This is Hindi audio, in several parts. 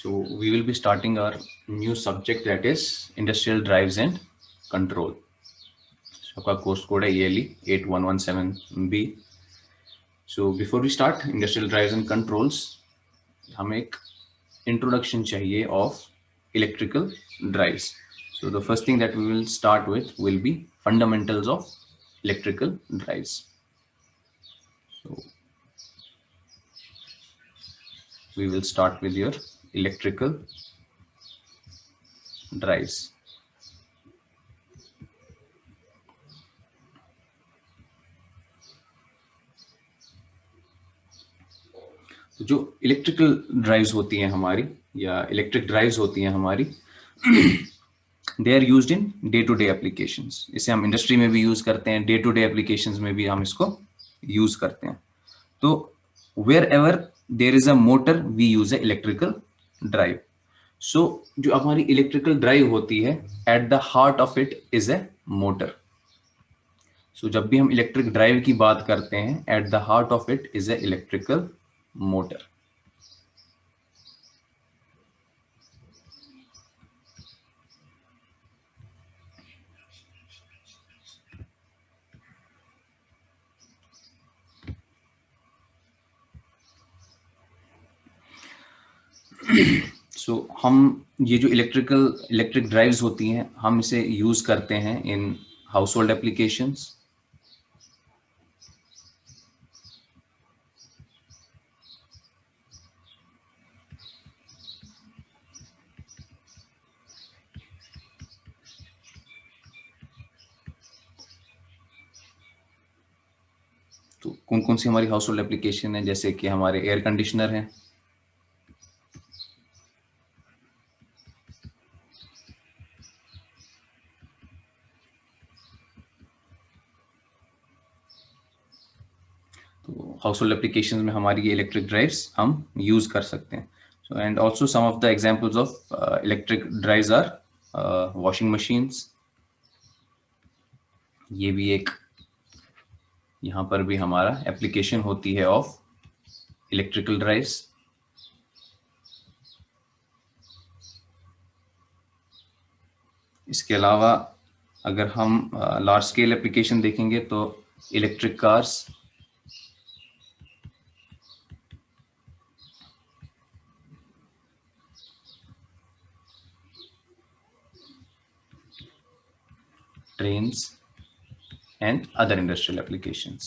So we will be starting our new subject, that is industrial drives and control. So आपका course code है yearly 8117B. So before we start industrial drives and controls, हमें एक introduction चाहिए of electrical drives. So the first thing that we will start with will be fundamentals of electrical drives. So we will start with your electrical drives. जो इलेक्ट्रिकल ड्राइव्स होती हैं हमारी या इलेक्ट्रिक ड्राइव्स होती हैं हमारी, they are used in day to day applications. इसे हम इंडस्ट्री में भी यूज करते हैं, डे टू डे एप्लीकेशंस में भी हम इसको यूज करते हैं. तो wherever there is a motor we use a electrical drive. So जो हमारी इलेक्ट्रिकल ड्राइव होती है, at the heart of it is a motor. So जब भी हम इलेक्ट्रिक ड्राइव की बात करते हैं, at the heart of it is a electrical motor. So हम ये जो इलेक्ट्रिक ड्राइव्स होती हैं, हम इसे यूज करते हैं इन हाउस होल्ड एप्लीकेशंस. तो कौन कौन सी हमारी हाउस होल्ड एप्लीकेशन है, जैसे कि हमारे एयर कंडीशनर हैं, तो हाउस होल्ड एप्लीकेशन में हमारी ये इलेक्ट्रिक ड्राइव्स हम यूज कर सकते हैं. So and also some of the examples of electric drives are washing machines. ये भी एक, यहाँ पर भी हमारा एप्लीकेशन होती है ऑफ इलेक्ट्रिकल ड्राइव्स. इसके अलावा अगर हम लार्ज स्केल एप्लीकेशन देखेंगे तो electric cars, trains and other industrial applications.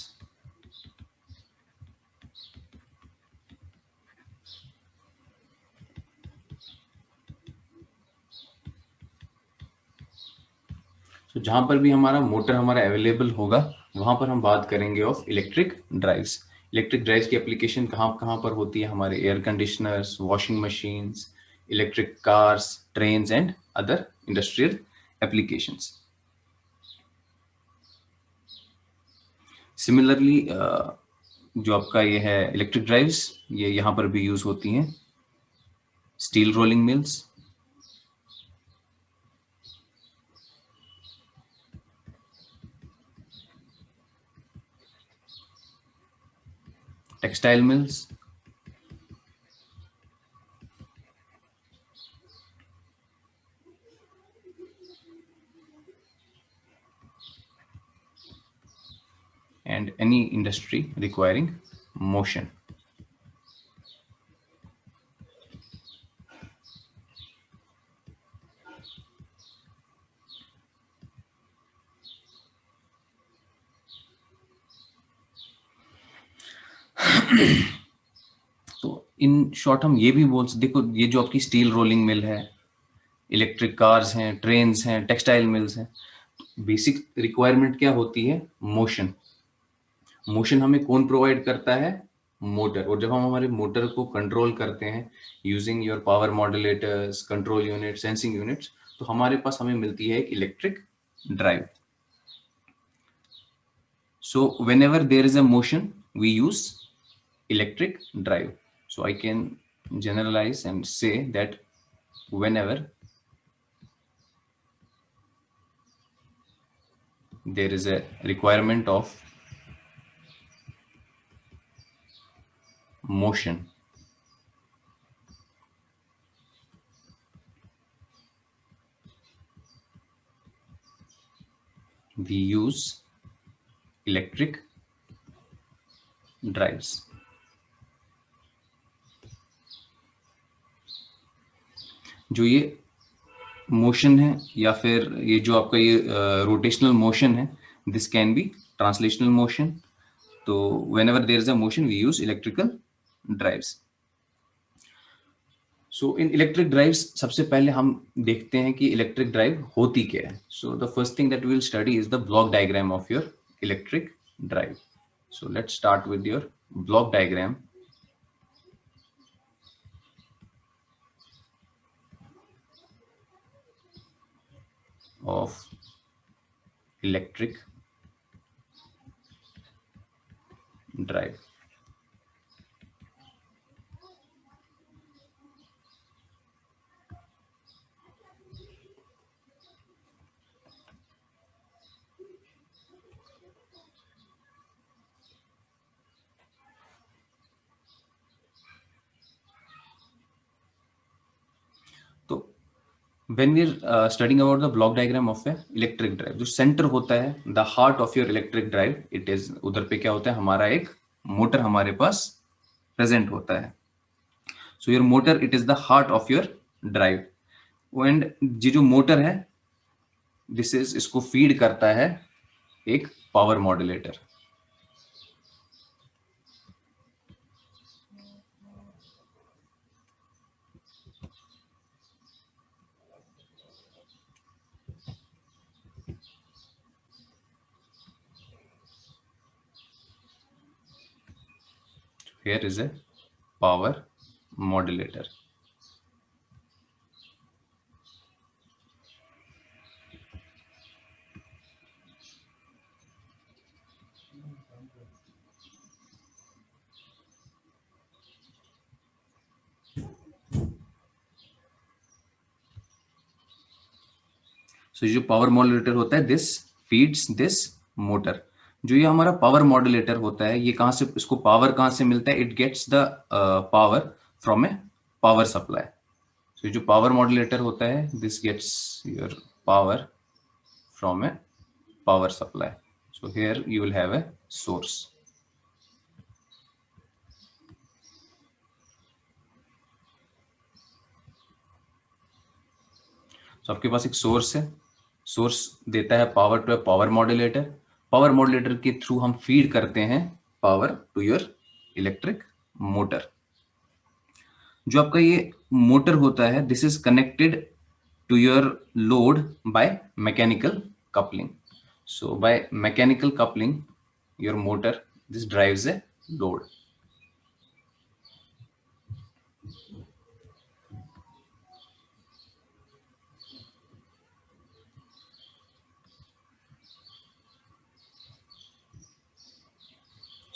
So जहां पर भी हमारा मोटर हमारा अवेलेबल होगा, वहां पर हम बात करेंगे of electric drives. Electric drives की एप्लीकेशन कहां कहां पर होती है? हमारे air conditioners, washing machines, electric cars, trains and other industrial applications. Similarly जो आपका ये है इलेक्ट्रिक ड्राइव्स, ये यहाँ पर भी यूज होती हैं. Steel rolling mills, textile mills, and any industry requiring motion. तो इन शॉर्ट हम ये भी बोल सकते, देखो ये जो आपकी स्टील रोलिंग मिल है, इलेक्ट्रिक कार्स हैं, ट्रेन्स हैं, टेक्सटाइल मिल्स हैं, बेसिक रिक्वायरमेंट क्या होती है? मोशन. मोशन हमें कौन प्रोवाइड करता है? मोटर. और जब हम हमारे मोटर को कंट्रोल करते हैं using your power modulators, control unit, sensing units, तो हमारे पास हमें मिलती है एक electric drive. So whenever there is a motion we use electric drive. So I can generalize and say that whenever there is a requirement of motion, we use electric drives. जो ये मोशन है या फिर ये जो आपका ये रोटेशनल मोशन है, this can be translational motion. तो whenever there is a motion we use electrical drives. So in electric drives सबसे पहले हम देखते हैं कि इलेक्ट्रिक ड्राइव होती क्या है. So the first thing that we will study is the block diagram of your electric drive. So let's start with your block diagram of electric drive. तो when we are studying about the block diagram of a electric drive, जो सेंटर होता है, the heart of your electric drive, it is, उधर पे क्या होता है, हमारा एक मोटर हमारे पास प्रेजेंट होता है. So your motor, it is the heart of your drive. And ये जो मोटर है, this is, इसको फीड करता है एक power modulator. Here is a power modulator. So जो पावर मॉड्यूलेटर होता है, दिस फीड्स दिस मोटर. जो ये हमारा पावर मॉड्यूलेटर होता है, ये कहां से, इसको पावर कहां से मिलता है, it gets the power from a power supply. So जो पावर मॉड्यूलेटर होता है, this gets your power from a power supply. So here you will have a source. तो आपके पास एक सोर्स है, सोर्स देता है power to a power modulator. Power modulator के थ्रू हम फीड करते हैं power to your electric motor. जो आपका ये मोटर होता है, this is connected to your load by mechanical coupling. So by mechanical coupling your motor, this drives a load.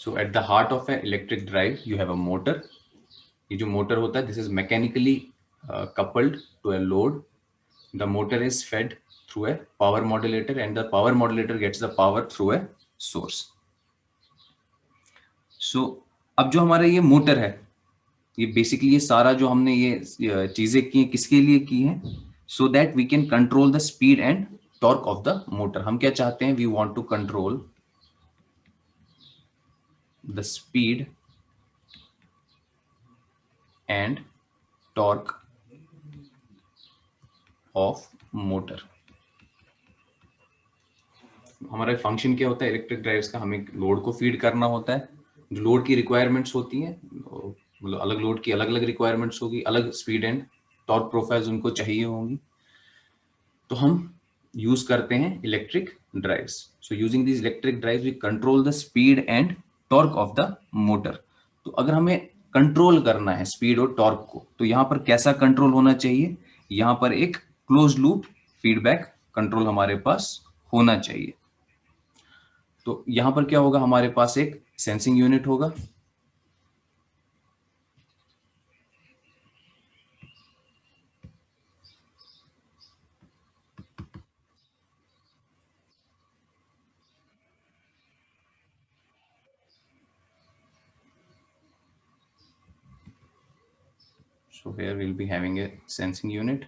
So at the heart of an electric drive, you have a motor. ये जो मोटर होता है, this is mechanically coupled to a load. The motor is fed through a power modulator, and the power modulator gets the power through a source. So अब जो हमारा ये मोटर है, ये बेसिकली ये सारा जो हमने ये चीजें की किसके लिए की हैं, so that we can control the speed and torque of the motor. हम क्या चाहते हैं, we want to control the speed and torque of motor. हमारा फंक्शन क्या होता है इलेक्ट्रिक ड्राइव्स का, हमें लोड को फीड करना होता है. जो लोड की रिक्वायरमेंट्स होती हैं, मतलब अलग लोड की अलग अलग रिक्वायरमेंट्स होगी, अलग स्पीड एंड टॉर्क प्रोफाइल्स उनको चाहिए होंगी. तो हम यूज करते हैं electric drives. So using this electric drives we control the speed and torque of the motor. तो अगर हमें कंट्रोल करना है स्पीड और टॉर्क को, तो यहाँ पर कैसा कंट्रोल होना चाहिए, यहाँ पर एक क्लोज लूप फीडबैक कंट्रोल हमारे पास होना चाहिए. तो यहां पर क्या होगा, हमारे पास एक सेंसिंग यूनिट होगा. So here we'll be having a sensing unit.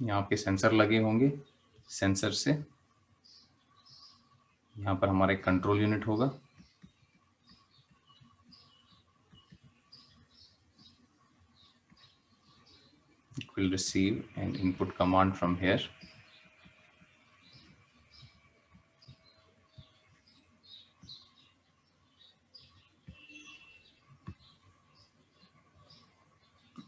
यहाँ पे सेंसर लगे होंगे, सेंसर से यहाँ पर हमारा एक कंट्रोल यूनिट होगा। It will receive an input command from here.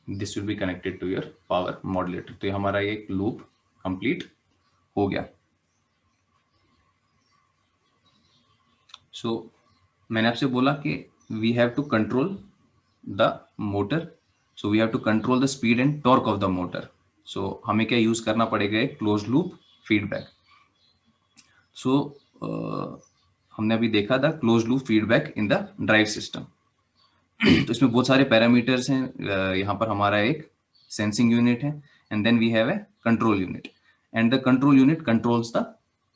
This will be connected to your power modulator. तो ये हमारा एक लूप कंप्लीट हो गया। सो मैंने आपसे बोला कि we have to control the motor, so we have to control the speed and torque of the motor. So हमें क्या यूज करना पड़ेगा, एक क्लोज लूप फीडबैक। सो हमने अभी देखा था close loop feedback in the drive system. तो इसमें बहुत सारे पैरामीटर्स हैं। यहाँ पर हमारा एक सेंसिंग यूनिट है, and then we have a control unit, and the control unit controls the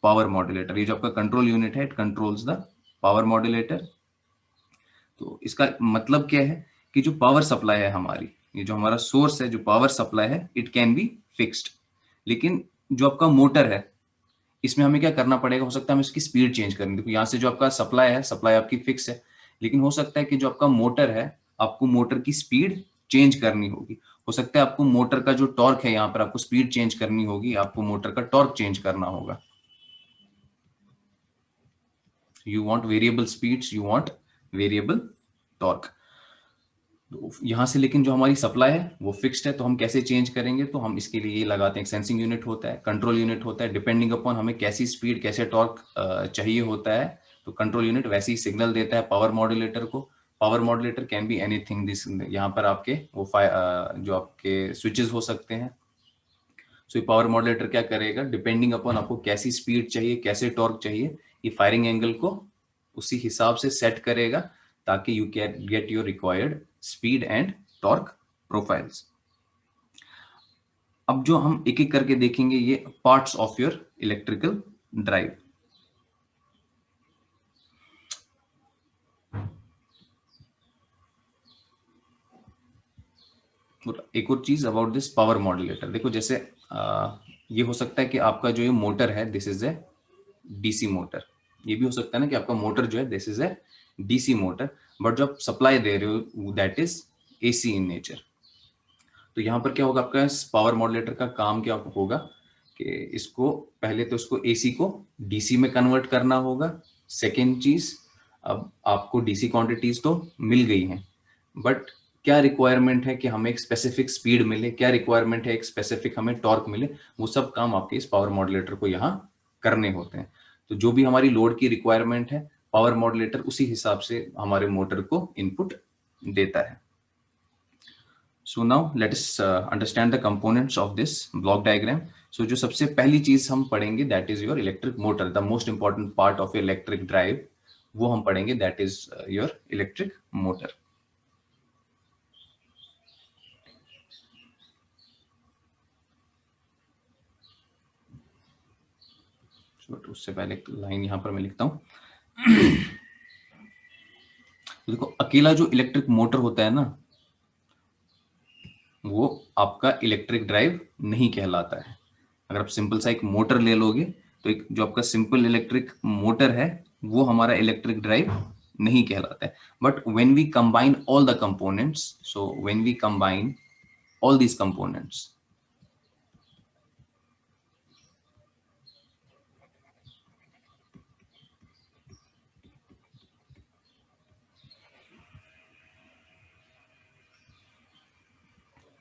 power modulator. ये जो आपका कंट्रोल यूनिट है, it controls the power modulator. तो इसका मतलब क्या है कि जो पावर सप्लाई है हमारी, ये जो हमारा सोर्स है, जो पावर सप्लाई है, इट कैन बी फिक्स्ड। लेकिन जो आपका मोटर है, इसमें हमें क्या करना पड़ेगा, हो सकता है हमें इसकी स्पीड चेंज करनी। देखो यहाँ से जो आपका सप्लाई है, सप्लाई आपकी फिक्स है, लेकिन हो सकता है कि जो आपका मोटर है, आपको मोटर की स्पीड चेंज करनी होगी। हो सकता है आपको मोटर का जो टॉर्क है, यहाँ पर आपको स्पीड चेंज करनी होगी, आपको मोटर का टॉर्क चेंज करना होगा। You want variable speeds, you want variable torque. यहाँ से लेकिन जो हमारी सप्लाई है वो फिक्स्ड है, तो हम कैसे चेंज करेंगे, तो हम इसके लिए ये लगाते हैं, सेंसिंग यूनिट होता है, कंट्रोल यूनिट होता है। डिपेंडिंग अपॉन हमें कैसी स्पीड, कैसे टॉर्क चाहिए होता है, तो कंट्रोल यूनिट वैसे ही सिग्नल देता है पावर मॉड्यूलेटर को। Power modulator can be anything, this यहाँ पर आपके वो जो आपके स्विचेस हो सकते हैं। सो पावर मॉड्यूलेटर क्या करेगा, डिपेंडिंग अपॉन आपको कैसी स्पीड चाहिए, कैसे टॉर्क चाहिए, ये फायरिंग एंगल को उसी हिसाब से सेट करेगा, ताकि you can get your required speed and torque profiles. अब जो हम एक एक करके देखेंगे, ये parts of your electrical drive. एक और चीज अबाउट दिस पावर मॉड्यूलेटर, देखो जैसे ये हो सकता है कि आपका जो ये मोटर है, this is a DC motor. ये भी हो सकता है ना कि आपका मोटर जो है, this is a DC motor, but जो आप सप्लाई दे रहे हो that is AC in nature. तो यहाँ पर क्या होगा, आपका पावर मॉड्यूलेटर का काम क्या होगा कि इसको पहले तो इसको एसी को डीसी में कन्वर्ट करना होगा। सेकेंड चीज, अब आपको डीसी क्वांटिटीज तो मिल गई हैं, बट क्या रिक्वायरमेंट है कि हमें एक स्पेसिफिक स्पीड मिले, क्या रिक्वायरमेंट है एक स्पेसिफिक हमें टॉर्क मिले, वो सब काम आपके इस पावर मॉड्यूलेटर को यहाँ करने होते हैं। तो जो भी हमारी लोड की रिक्वायरमेंट है, पावर मॉड्यूलेटर उसी हिसाब से हमारे मोटर को इनपुट देता है। So now let us understand the components of this block diagram. So जो सबसे पहली चीज हम पढ़ेंगे, that is your electric motor, the most important part of your electric drive, वो हम पढ़ेंगे, that is your electric motor. So उससे पहले एक लाइन यहाँ पर मैं लिखता हूँ। देखो अकेला जो इलेक्ट्रिक मोटर होता है ना, वो आपका इलेक्ट्रिक ड्राइव नहीं कहलाता है। अगर आप सिंपल सा एक मोटर ले लोगे, तो एक जो आपका सिंपल इलेक्ट्रिक मोटर है, वो हमारा इलेक्ट्रिक ड्राइव नहीं कहलाता है। But when we combine all the components, so when we combine all these components,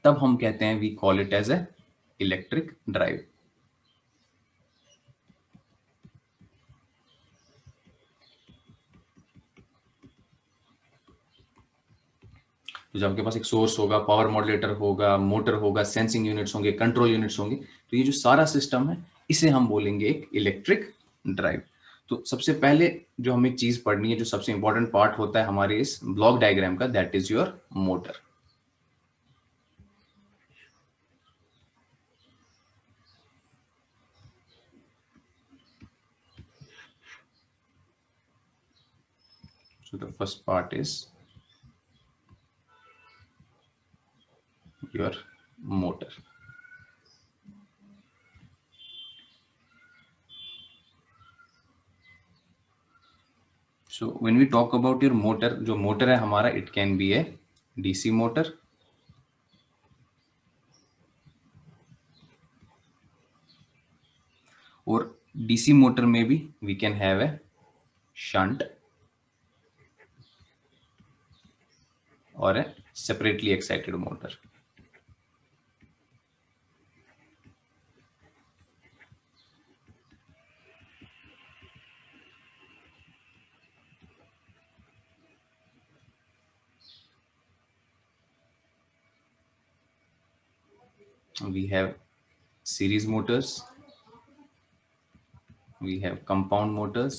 तब हम कहते हैं we call it as a electric drive. तो जब आपके पास एक सोर्स होगा, पावर मॉड्यूलेटर होगा, मोटर होगा, सेंसिंग यूनिट्स होंगे, कंट्रोल यूनिट्स होंगे, तो ये जो सारा सिस्टम है, इसे हम बोलेंगे एक इलेक्ट्रिक ड्राइव। तो सबसे पहले जो हमें चीज पढ़नी है, जो सबसे इंपॉर्टेंट पार्ट होता है हमारे इस ब्लॉक डायग्राम का, that is your motor. So the first part is your motor. So when we talk about your motor, जो मोटर है हमारा, it can be a DC motor, और डीसी मोटर में भी we can have a shunt और a separately excited motor. We have series motors, we have compound motors.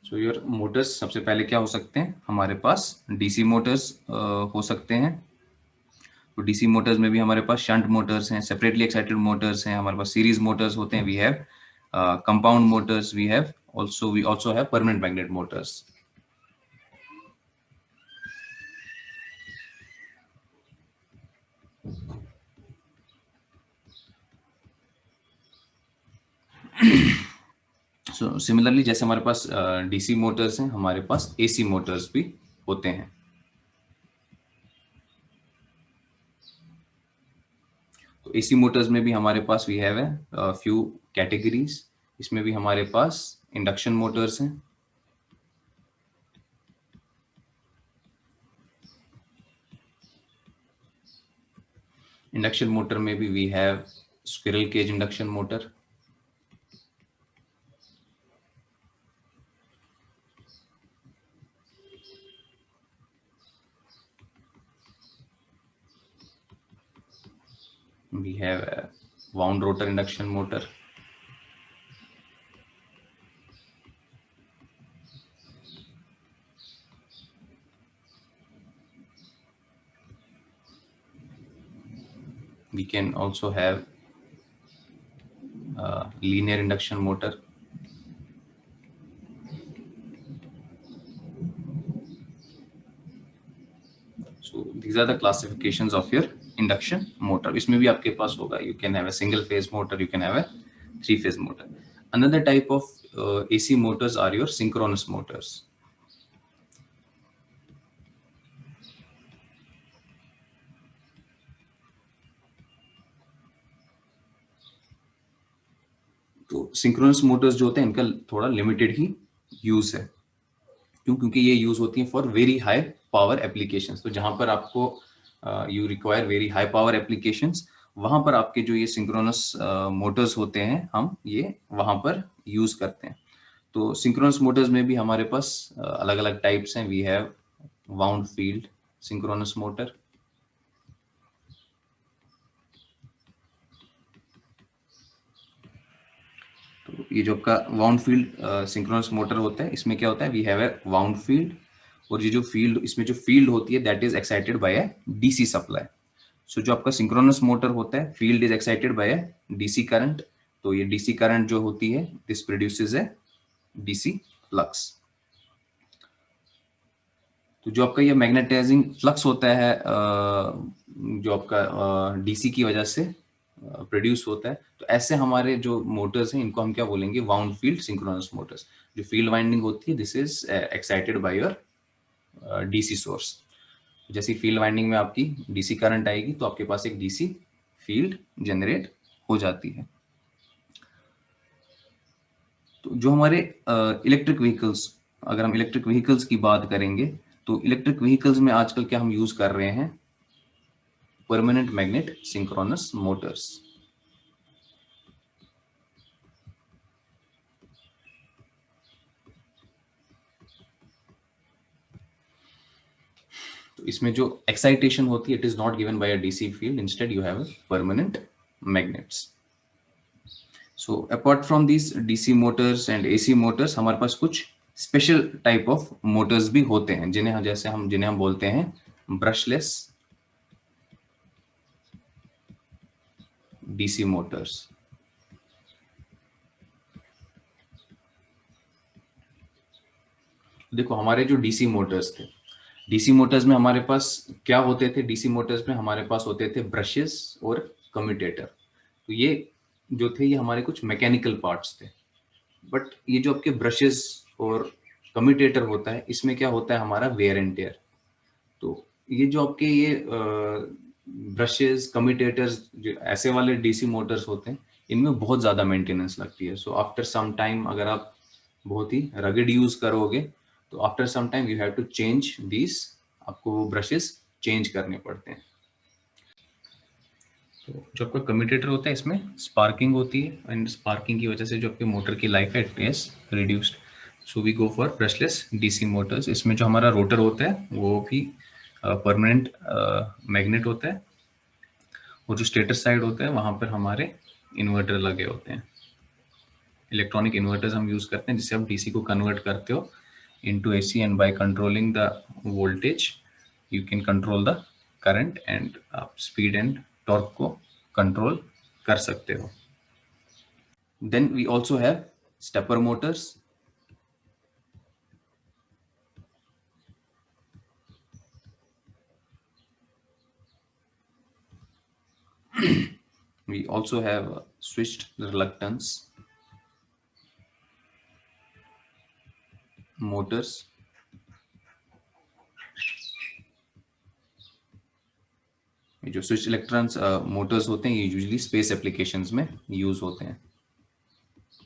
So your motors सबसे पहले क्या हो सकते हैं हमारे पास, डीसी मोटर्स हो सकते हैं. तो डीसी मोटर्स में भी हमारे पास शंट मोटर्स हैं, सेपरेटली एक्साइटेड मोटर्स हैं, हमारे पास सीरीज मोटर्स होते हैं, we have compound motors, we also have permanent magnet motors. So similarly जैसे हमारे पास डीसी मोटर्स हैं, हमारे पास एसी मोटर्स भी होते हैं. तो एसी मोटर्स में भी हमारे पास we have a few categories. इसमें भी हमारे पास इंडक्शन मोटर्स हैं, इंडक्शन मोटर में भी we have squirrel cage induction motor, we have a wound rotor induction motor, we can also have linear induction motor. So these are the classifications of your induction motor. इसमें भी आपके पास होगा, you can have a single phase motor, you can have a 3-phase motor. Another type of AC motors are your synchronous motors. तो सिंक्रोनस मोटर्स जो होते हैं इनका थोड़ा लिमिटेड ही यूज है. क्यों? क्योंकि ये यूज होती हैं for very high power applications. तो जहां पर आपको you require very high power applications, वहां पर आपके जो ये सिंक्रोनस मोटर्स होते हैं, हम ये वहां पर यूज करते हैं. तो सिंक्रोनस मोटर्स में भी हमारे पास अलग अलग टाइप्स हैं. We have wound field synchronous motor, तो ये जो आपका वाउंड फील्ड सिंक्रोनस मोटर होता है, इसमें क्या होता है, we have a wound field, और ये जो फील्ड, इसमें जो फील्ड होती है that is excited by a DC supply. So जो आपका सिंक्रोनस मोटर होता है, field is excited by a DC current. तो ये डीसी करंट जो होती है, this produces a DC flux. तो जो आपका ये मैग्नेटाइजिंग फ्लक्स होता है जो आपका डीसी की वजह से प्रोड्यूस होता है, तो ऐसे हमारे जो मोटर्स हैं इनको हम क्या बोलेंगे, वाउंड फील्ड सिंक्रोनस मोटर्स. जो फील्ड वाइंडिंग होती है, this is excited by your DC source. जैसे फील्ड वाइंडिंग में आपकी डीसी करंट आएगी तो आपके पास एक डीसी फील्ड जनरेट हो जाती है. तो जो हमारे इलेक्ट्रिक व्हीकल्स, अगर हम इलेक्ट्रिक व्हीकल्स की बात करेंगे, तो इलेक्ट्रिक व्हीकल्स में आजकल क्या हम यूज कर रहे हैं, परमानेंट मैग्नेट सिंक्रोनस मोटर्स. तो इसमें जो एक्साइटेशन होती है, it is not given by a DC field, instead you have permanent magnets. So apart from this DC Motors and AC Motors, हमारे पास कुछ स्पेशल टाइप ऑफ मोटर्स भी होते हैं, जिन्हें हम बोलते हैं ब्रशलेस डीसी मोटर्स. देखो हमारे जो डीसी मोटर्स थे, डीसी मोटर्स में हमारे पास क्या होते थे, डीसी मोटर्स में हमारे पास होते थे ब्रशेस और कम्यूटेटर. तो ये जो थे ये हमारे कुछ मैकेनिकल पार्ट्स थे, बट ये जो आपके ब्रशेस और कम्यूटेटर होता है, इसमें क्या होता है हमारा वेयर एंड टेयर। तो ये जो आपके ये ब्रशेस कम्यूटेटर्स जो ऐसे वाले डीसी मोटर्स होते हैं, इनमें बहुत ज़्यादा मेंटेनेंस लगती है। सो आफ्टर सम टाइम अगर आप बहुत ही रगड यूज करोगे तो after some time you have to change these, आपको वो ब्रशेस चेंज करने पड़ते हैं। तो जो आपका कम्यूटेटर होता है इसमें स्पार्किंग होती है, एंड स्पार्किंग की वजह से जो आपके मोटर की लाइफ है it is reduced. So we go for brushless DC motors. इसमें जो हमारा रोटर होता है वो भी परमानेंट मैग्नेट होता है, और जो स्टेटर साइड होता है वहां पर हमारे इन्वर्टर लगे होते हैं। इलेक्ट्रॉनिक इन्वर्टर्स हम यूज करते हैं जिससे आप डीसी को कन्वर्ट करते हो into AC, and by controlling the voltage you can control the current, and आप स्पीड एंड टॉर्क को कंट्रोल कर सकते हो। Then we also have stepper motors. We also have switched reluctance motors. ये जो स्विच इलेक्ट्रॉन्स मोटर्स होते हैं ये यूजुअली स्पेस एप्लीकेशंस में यूज होते हैं।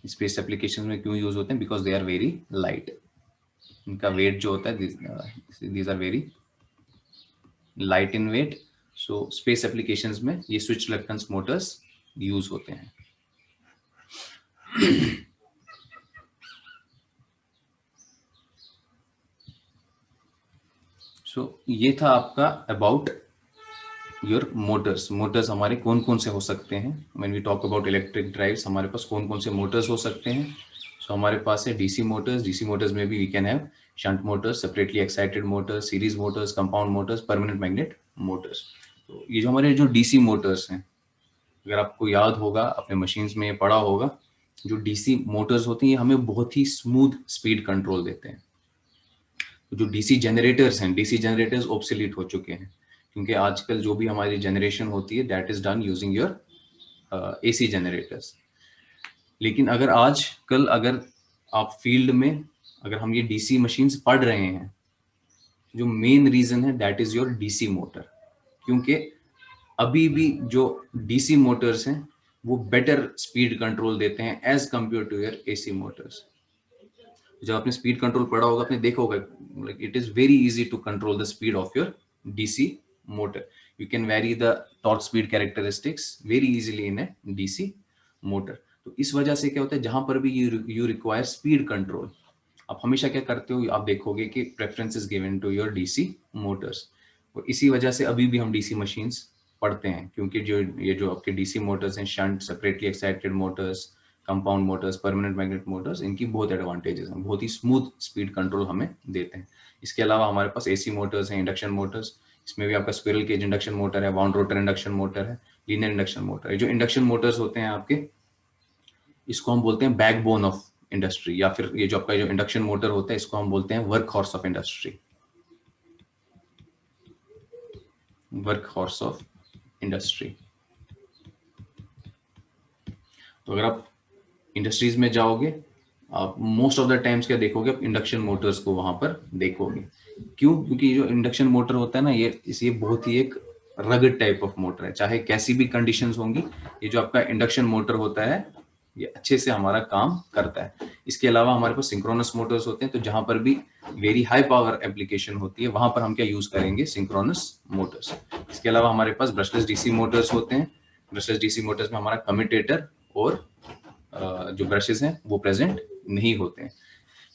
स्पेस एप्लीकेशंस में क्यों यूज होते हैं? Because they are very light. इनका वेट जो होता है these are very light in weight. So space applications में ये स्विच इलेक्ट्रॉन्स मोटर्स यूज होते हैं। ये था आपका अबाउट योर मोटर्स। मोटर्स हमारे कौन कौन से हो सकते हैं? When we talk about electric drives हमारे पास कौन कौन से मोटर्स हो सकते हैं? हमारे पास है डीसी मोटर्स। डीसी मोटर्स में भी we can have shunt motors, separately excited motors, series motors, compound motors, permanent magnet motors. तो ये जो हमारे जो डीसी मोटर्स हैं, अगर आपको याद होगा अपने मशीन्स में पढ़ा होगा, जो डीसी मोटर्स होती हैं ये हमें बहुत ही स्मूथ स्पीड कंट्रोल देते हैं। जो डीसी जनरेटर्स हैं, डीसी जनरेटर्स ऑब्सोलीट हो चुके हैं, क्योंकि आजकल जो भी हमारी जनरेशन होती है that is done using your AC generators. लेकिन अगर आज कल अगर आप फील्ड में अगर हम ये डीसी मशीन्स पढ़ रहे हैं, जो मेन रीजन है that is your DC motor. क्योंकि अभी भी जो डीसी मोटर्स हैं वो बेटर स्पीड कंट्रोल देते हैं as compare to your AC motors. जब आपने स्पीड कंट्रोल पढ़ा होगा आपने देखा होगा, like it is very easy to control the speed of your DC motor. You can vary the torque speed characteristics very easily in a DC motor. तो इस वजह से क्या होता है, जहां पर भी यू रिक्वायर स्पीड कंट्रोल, आप हमेशा क्या करते हो, आप देखोगे कि preference is given to your DC motors. और इसी वजह से अभी भी हम डीसी मशीन्स पढ़ते हैं, क्योंकि जो ये जो आपके डीसी मोटर्स हैं, shunt, separately excited Motors, compound motors, permanent magnet Motors, इनकी बहुत एडवांटेजेस हैं, बहुत ही स्मूथ स्पीड कंट्रोल हमें देते हैं। इसके अलावा हमारे पास एसी मोटर्स हैं, इंडक्शन मोटर्स। इसमें भी आपका स्क्विरल केज इंडक्शन मोटर है, वाउंड रोटर इंडक्शन मोटर है, लीनियर इंडक्शन मोटर है। जो इंडक्शन मोटर्स होते हैं आपके, इसको हम बोलते हैं बैकबोन ऑफ इंडस्ट्री, या फिर ये जो आपका जो इंडक्शन मोटर होता है इसको हम बोलते हैं work horse of industry. Work horse of industry. तो अगर आप इंडस्ट्रीज में जाओगे, आप मोस्ट ऑफ द टाइम्स क्या देखोगे, आप इंडक्शन मोटर्स को वहां पर देखोगे। क्यों? क्योंकि जो इंडक्शन मोटर होता है ना, ये बहुत ही एक रगड टाइप ऑफ मोटर है। चाहे कैसी भी कंडीशंस होंगी, ये जो आपका इंडक्शन मोटर होता है ये अच्छे से हमारा काम करता है। इसके अलावा हमारे पास सिंक्रोनस मोटर्स होते हैं, तो जहां पर भी वेरी हाई पावर एप्लीकेशन होती है वहां पर हम क्या यूज करेंगे, सिंक्रोनस मोटर्स। इसके अलावा हमारे पास ब्रशलेस डीसी मोटर्स होते हैं। ब्रशलेस डीसी मोटर्स में हमारा कम्यूटेटर और जो ब्रशेस हैं वो प्रेजेंट नहीं होते हैं।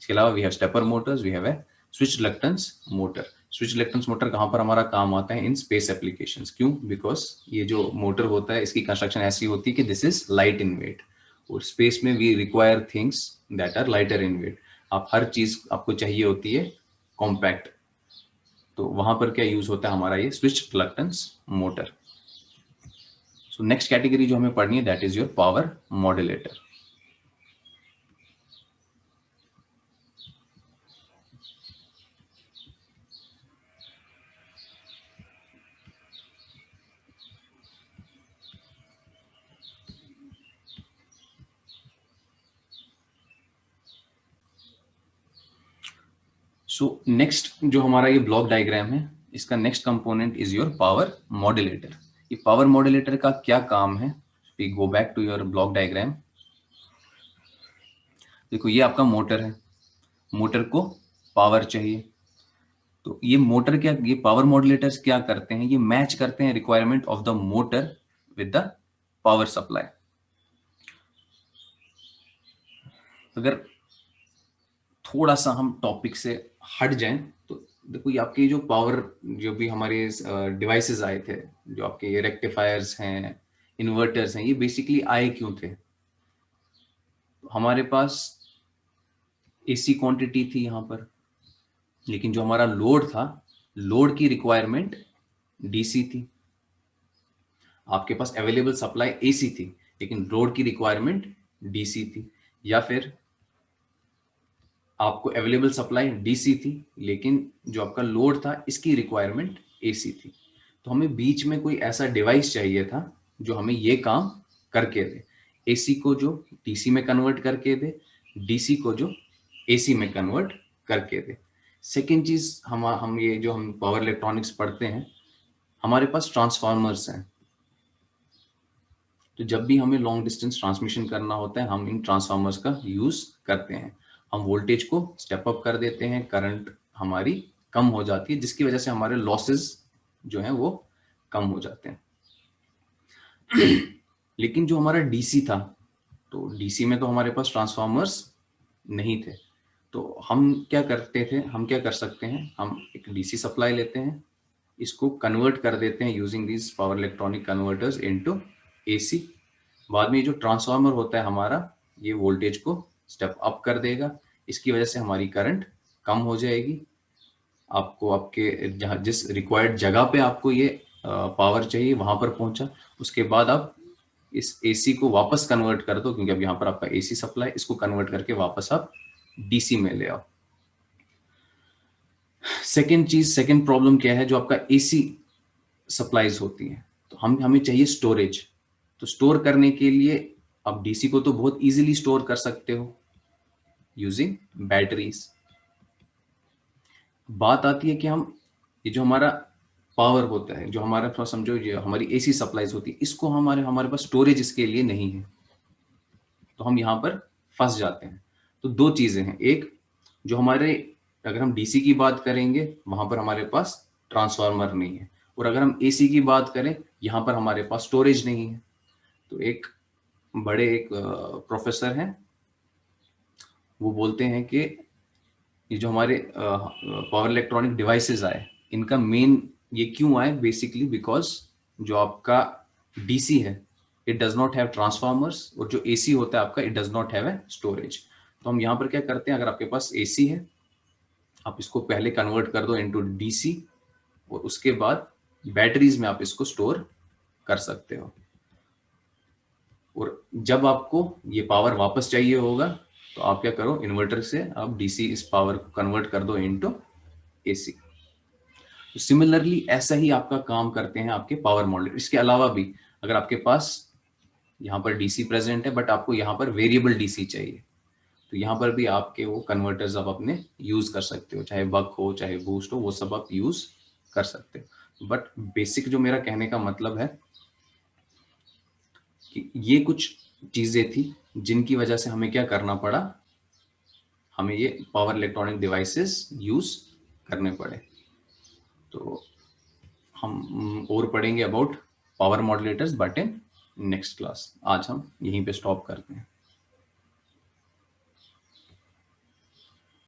इसके अलावा we have stepper motors, we have a switch reluctance motor. Switch reluctance motor कहाँ पर हमारा काम आता है, इन स्पेस एप्लीकेशंस। क्यों? बिकॉज ये जो मोटर होता है इसकी कंस्ट्रक्शन ऐसी होती है कि this is light in weight, और स्पेस में we require things that are lighter in weight. आप हर चीज आपको चाहिए होती है कॉम्पैक्ट, तो वहां पर क्या यूज होता है हमारा ये switch reluctance motor. So next category जो हमें पढ़नी है that is your power modulator. So next जो हमारा ये ब्लॉक डायग्राम है, इसका next component is your power modulator. ये पावर मॉड्यूलेटर का क्या काम है? We go back to your block diagram. देखो ये आपका मोटर है, मोटर को पावर चाहिए, तो ये मोटर क्या, ये पावर मॉड्यूलेटर्स क्या करते हैं, ये मैच करते हैं requirement of the motor with the power supply. अगर थोड़ा सा हम टॉपिक से हट जाएं तो देखो ये आपके जो पावर, जो भी हमारे डिवाइसेस आए थे, जो आपके ये रेक्टिफायर्स हैं, इन्वर्टर्स हैं, ये बेसिकली आए क्यों थे? तो हमारे पास एसी क्वांटिटी थी यहाँ पर, लेकिन जो हमारा लोड था, लोड की रिक्वायरमेंट डीसी थी। आपके पास अवेलेबल सप्लाई एसी थी, लेकिन लोड की रिक्वायरमेंट डीसी थी। या फिर आपको अवेलेबल सप्लाई डीसी थी, लेकिन जो आपका लोड था इसकी रिक्वायरमेंट एसी थी। तो हमें बीच में कोई ऐसा डिवाइस चाहिए था जो हमें ये काम करके दे, एसी को जो डीसी में कन्वर्ट करके दे, डीसी को जो एसी में कन्वर्ट करके दे। सेकेंड चीज, हम ये जो हम पावर इलेक्ट्रॉनिक्स पढ़ते हैं, हमारे पास ट्रांसफार्मर्स हैं। तो जब भी हमें लॉन्ग डिस्टेंस ट्रांसमिशन करना होता है, हम इन ट्रांसफार्मर्स का यूज करते हैं। हम वोल्टेज को स्टेप अप कर देते हैं, करंट हमारी कम हो जाती है, जिसकी वजह से हमारे लॉसेस जो हैं वो कम हो जाते हैं। लेकिन जो हमारा डीसी था, तो डीसी में तो हमारे पास ट्रांसफार्मर्स नहीं थे। तो हम क्या करते थे, हम क्या कर सकते हैं, हम एक डीसी सप्लाई लेते हैं, इसको कन्वर्ट कर देते हैं using this power electronic converters into AC. बाद में जो ट्रांसफार्मर होता है हमारा, ये वोल्टेज को स्टेप अप कर देगा, इसकी वजह से हमारी करंट कम हो जाएगी। आपको आपके जहाँ जिस रिक्वायर्ड जगह पे आपको ये पावर चाहिए वहां पर पहुंचा। उसके बाद आप इस एसी को वापस कन्वर्ट कर दो, क्योंकि अब यहाँ पर आपका एसी सप्लाई, इसको कन्वर्ट करके वापस आप डीसी में ले आओ। सेकेंड चीज, सेकेंड प्रॉब्लम क्या है, जो आपका एसी सप्लाईज होती है, तो हमें चाहिए स्टोरेज। तो स्टोर करने के लिए आप डीसी को तो बहुत इजीली स्टोर कर सकते हो यूजिंग बैटरीज। बात आती है कि हम ये जो हमारा पावर होता है, जो हमारा थोड़ा समझो, जो हमारी एसी सप्लाईज होती है, इसको हमारे पास स्टोरेज इसके लिए नहीं है, तो हम यहाँ पर फंस जाते हैं। तो दो चीजें हैं, एक जो हमारे, अगर हम डीसी की बात करेंगे वहां पर हमारे पास ट्रांसफार्मर नहीं है, और अगर हम एसी की बात करें यहाँ पर हमारे पास स्टोरेज नहीं है। तो एक प्रोफेसर हैं, वो बोलते हैं कि ये जो हमारे पावर इलेक्ट्रॉनिक डिवाइसेस आए, इनका मेन ये क्यों आए, बेसिकली बिकॉज जो आपका डीसी है, it does not have transformers, और जो एसी होता है आपका, it does not have a storage. तो हम यहाँ पर क्या करते हैं, अगर आपके पास एसी है, आप इसको पहले कन्वर्ट कर दो इनटू डीसी, और उसके बाद बैटरीज में आप इसको स्टोर कर सकते हो। और जब आपको ये पावर वापस चाहिए होगा, तो आप क्या करो, इन्वर्टर से आप डीसी इस पावर को कन्वर्ट कर दो इनटू एसी। तो सिमिलरली ऐसा ही आपका काम करते हैं आपके पावर मॉड्यूलेटर। इसके अलावा भी अगर आपके पास यहाँ पर डीसी प्रेजेंट है, बट आपको यहाँ पर वेरिएबल डीसी चाहिए, तो यहाँ पर भी आपके वो कन्वर्टर्स आप अपने यूज कर सकते हो, चाहे बक हो चाहे बूस्ट हो, वो सब आप यूज कर सकते हो। बट बेसिक जो मेरा कहने का मतलब है कि ये कुछ चीजें थी जिनकी वजह से हमें क्या करना पड़ा, हमें ये पावर इलेक्ट्रॉनिक डिवाइसेस यूज करने पड़े। तो हम और पढ़ेंगे about power modulators but in next class. आज हम यहीं पे स्टॉप करते हैं।